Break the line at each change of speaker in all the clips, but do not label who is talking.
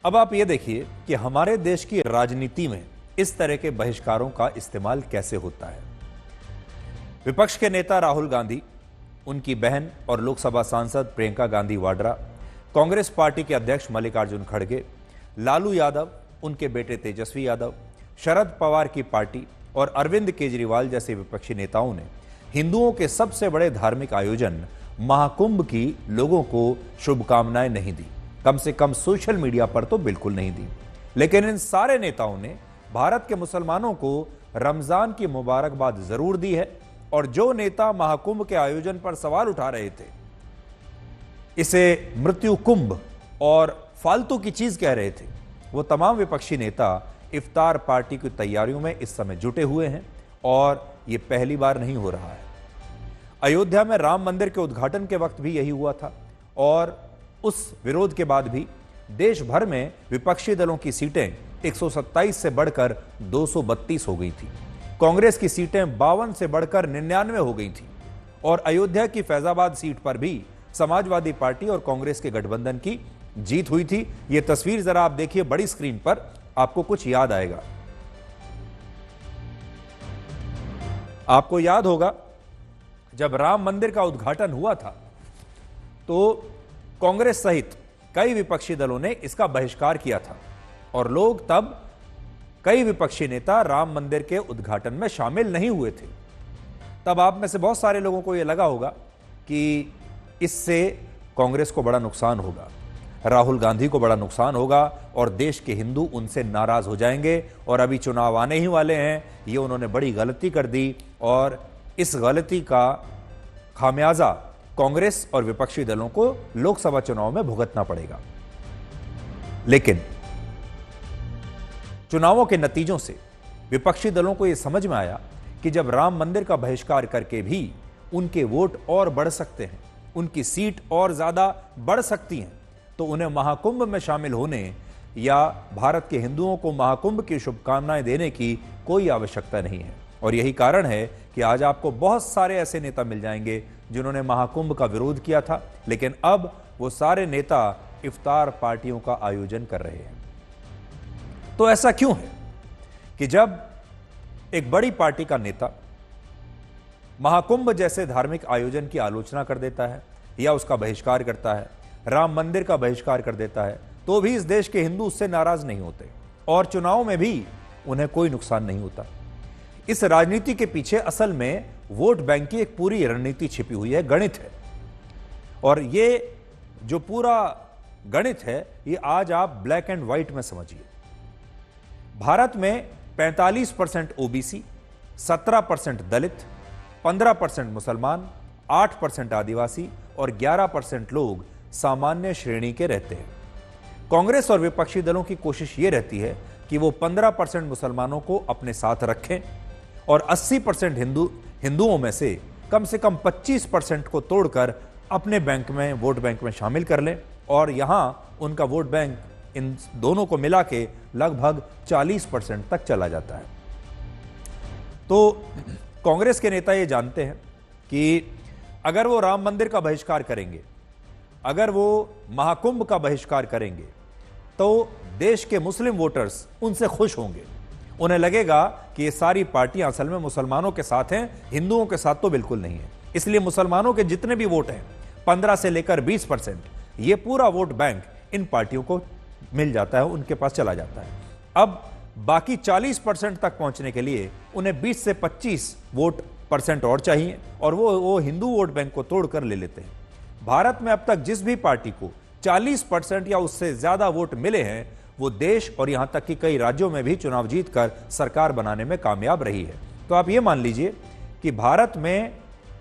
अब आप ये देखिए कि हमारे देश की राजनीति में इस तरह के बहिष्कारों का इस्तेमाल कैसे होता है। विपक्ष के नेता राहुल गांधी, उनकी बहन और लोकसभा सांसद प्रियंका गांधी वाड्रा, कांग्रेस पार्टी के अध्यक्ष मल्लिकार्जुन खड़गे, लालू यादव, उनके बेटे तेजस्वी यादव, शरद पवार की पार्टी और अरविंद केजरीवाल जैसे विपक्षी नेताओं ने हिंदुओं के सबसे बड़े धार्मिक आयोजन महाकुंभ की लोगों को शुभकामनाएं नहीं दी, कम से कम सोशल मीडिया पर तो बिल्कुल नहीं दी। लेकिन इन सारे नेताओं ने भारत के मुसलमानों को रमजान की मुबारकबाद जरूर दी है। और जो नेता महाकुंभ के आयोजन पर सवाल उठा रहे थे, इसे मृत्यु कुंभ और फालतू की चीज कह रहे थे, वो तमाम विपक्षी नेता इफ्तार पार्टी की तैयारियों में इस समय जुटे हुए हैं। और यह पहली बार नहीं हो रहा है। अयोध्या में राम मंदिर के उद्घाटन के वक्त भी यही हुआ था और उस विरोध के बाद भी देश भर में विपक्षी दलों की सीटें 127 से बढ़कर 232 हो गई थी। कांग्रेस की सीटें 52 से बढ़कर 99 हो गई थी। और अयोध्या की फैजाबाद सीट पर भी समाजवादी पार्टी और कांग्रेस के गठबंधन की जीत हुई थी। यह तस्वीर जरा आप देखिए बड़ी स्क्रीन पर, आपको कुछ याद आएगा। आपको याद होगा जब राम मंदिर का उद्घाटन हुआ था तो कांग्रेस सहित कई विपक्षी दलों ने इसका बहिष्कार किया था और लोग तब, कई विपक्षी नेता राम मंदिर के उद्घाटन में शामिल नहीं हुए थे। तब आप में से बहुत सारे लोगों को यह लगा होगा कि इससे कांग्रेस को बड़ा नुकसान होगा, राहुल गांधी को बड़ा नुकसान होगा और देश के हिंदू उनसे नाराज हो जाएंगे और अभी चुनाव आने ही वाले हैं, ये उन्होंने बड़ी गलती कर दी और इस गलती का खामियाजा कांग्रेस और विपक्षी दलों को लोकसभा चुनाव में भुगतना पड़ेगा। लेकिन चुनावों के नतीजों से विपक्षी दलों को यह समझ में आया कि जब राम मंदिर का बहिष्कार करके भी उनके वोट और बढ़ सकते हैं, उनकी सीट और ज्यादा बढ़ सकती हैं, तो उन्हें महाकुंभ में शामिल होने या भारत के हिंदुओं को महाकुंभ की शुभकामनाएं देने की कोई आवश्यकता नहीं है। और यही कारण है कि आज आपको बहुत सारे ऐसे नेता मिल जाएंगे जिन्होंने महाकुंभ का विरोध किया था, लेकिन अब वो सारे नेता इफ्तार पार्टियों का आयोजन कर रहे हैं। तो ऐसा क्यों है कि जब एक बड़ी पार्टी का नेता महाकुंभ जैसे धार्मिक आयोजन की आलोचना कर देता है या उसका बहिष्कार करता है, राम मंदिर का बहिष्कार कर देता है, तो भी इस देश के हिंदू उससे नाराज नहीं होते और चुनाव में भी उन्हें कोई नुकसान नहीं होता। इस राजनीति के पीछे असल में वोट बैंक की एक पूरी रणनीति छिपी हुई है, गणित है। और ये जो पूरा गणित है, ये आज आप ब्लैक एंड व्हाइट में समझिए। भारत में 45% ओबीसी, 17% दलित, 15% मुसलमान, 8% आदिवासी और 11% लोग सामान्य श्रेणी के रहते हैं। कांग्रेस और विपक्षी दलों की कोशिश यह रहती है कि वो 15% मुसलमानों को अपने साथ रखें और 80% हिंदुओं में से कम 25% को तोड़कर अपने बैंक में, वोट बैंक में शामिल कर लें और यहां उनका वोट बैंक इन दोनों को मिला के लगभग 40% तक चला जाता है। तो कांग्रेस के नेता ये जानते हैं कि अगर वो राम मंदिर का बहिष्कार करेंगे, अगर वो महाकुंभ का बहिष्कार करेंगे, तो देश के मुस्लिम वोटर्स उनसे खुश होंगे। उन्हें लगेगा कि ये सारी पार्टियां असल में मुसलमानों के साथ हैं, हिंदुओं के साथ तो बिल्कुल नहीं है। इसलिए मुसलमानों के जितने भी वोट हैं 15 से लेकर 20%, ये पूरा वोट बैंक इन पार्टियों को मिल जाता है, उनके पास चला जाता है। अब बाकी 40% तक पहुंचने के लिए उन्हें 20 से 25 वोट परसेंट और चाहिए और वो हिंदू वोट बैंक को तोड़कर ले लेते हैं। भारत में अब तक जिस भी पार्टी को 40% या उससे ज्यादा वोट मिले हैं, वो देश और यहां तक कि कई राज्यों में भी चुनाव जीतकर सरकार बनाने में कामयाब रही है। तो आप ये मान लीजिए कि भारत में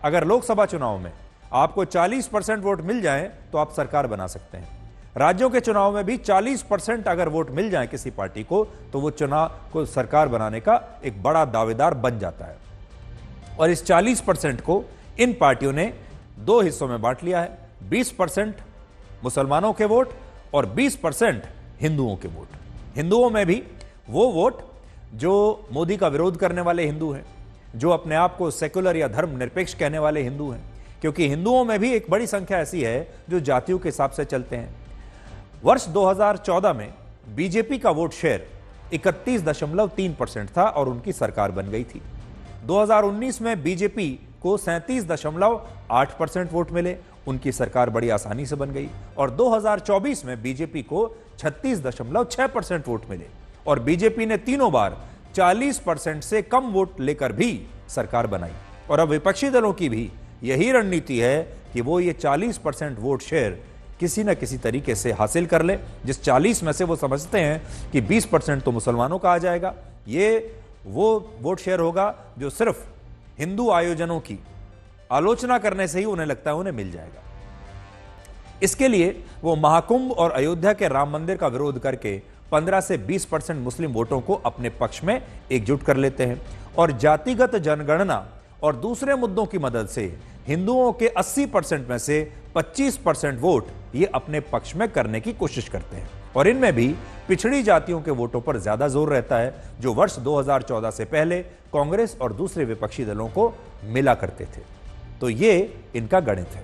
अगर लोकसभा चुनाव में आपको 40% वोट मिल जाएं तो आप सरकार बना सकते हैं। राज्यों के चुनाव में भी 40% अगर वोट मिल जाए किसी पार्टी को, तो वो चुनाव को सरकार बनाने का एक बड़ा दावेदार बन जाता है। और इस 40% को इन पार्टियों ने दो हिस्सों में बांट लिया है, 20% मुसलमानों के वोट और 20% हिंदुओं के वोट। हिंदुओं में भी वो वोट जो मोदी का विरोध करने वाले हिंदू हैं, जो अपने आप को सेकुलर या धर्मनिरपेक्ष कहने वाले हिंदू हैं, क्योंकि हिंदुओं में भी एक बड़ी संख्या ऐसी है जो जातियों के हिसाब से चलते हैं। वर्ष 2014 में बीजेपी का वोट शेयर 31.3% था और उनकी सरकार बन गई थी। 2019 में बीजेपी को 37.8% वोट मिले, उनकी सरकार बड़ी आसानी से बन गई। और 2024 में बीजेपी को 36.6% वोट मिले और बीजेपी ने तीनों बार 40% से कम वोट लेकर भी सरकार बनाई। और अब विपक्षी दलों की भी यही रणनीति है कि वो ये 40% वोट शेयर किसी न किसी तरीके से हासिल कर ले, जिस 40 में से वो समझते हैं कि 20% तो मुसलमानों का आ जाएगा। ये वो वोट शेयर होगा जो सिर्फ हिंदू आयोजनों की आलोचना करने से ही उन्हें लगता है उन्हें मिल जाएगा। इसके लिए वो महाकुंभ और अयोध्या के राम मंदिर का विरोध करके 15 से 20% मुस्लिम वोटों को अपने पक्ष में एकजुट कर लेते हैं और जातिगत जनगणना और दूसरे मुद्दों की मदद से हिंदुओं के 80% में से 25% वोट ये अपने पक्ष में करने की कोशिश करते हैं। और इनमें भी पिछड़ी जातियों के वोटों पर ज्यादा जोर रहता है, जो वर्ष 2014 से पहले कांग्रेस और दूसरे विपक्षी दलों को मिला करते थे। तो ये इनका गणित है।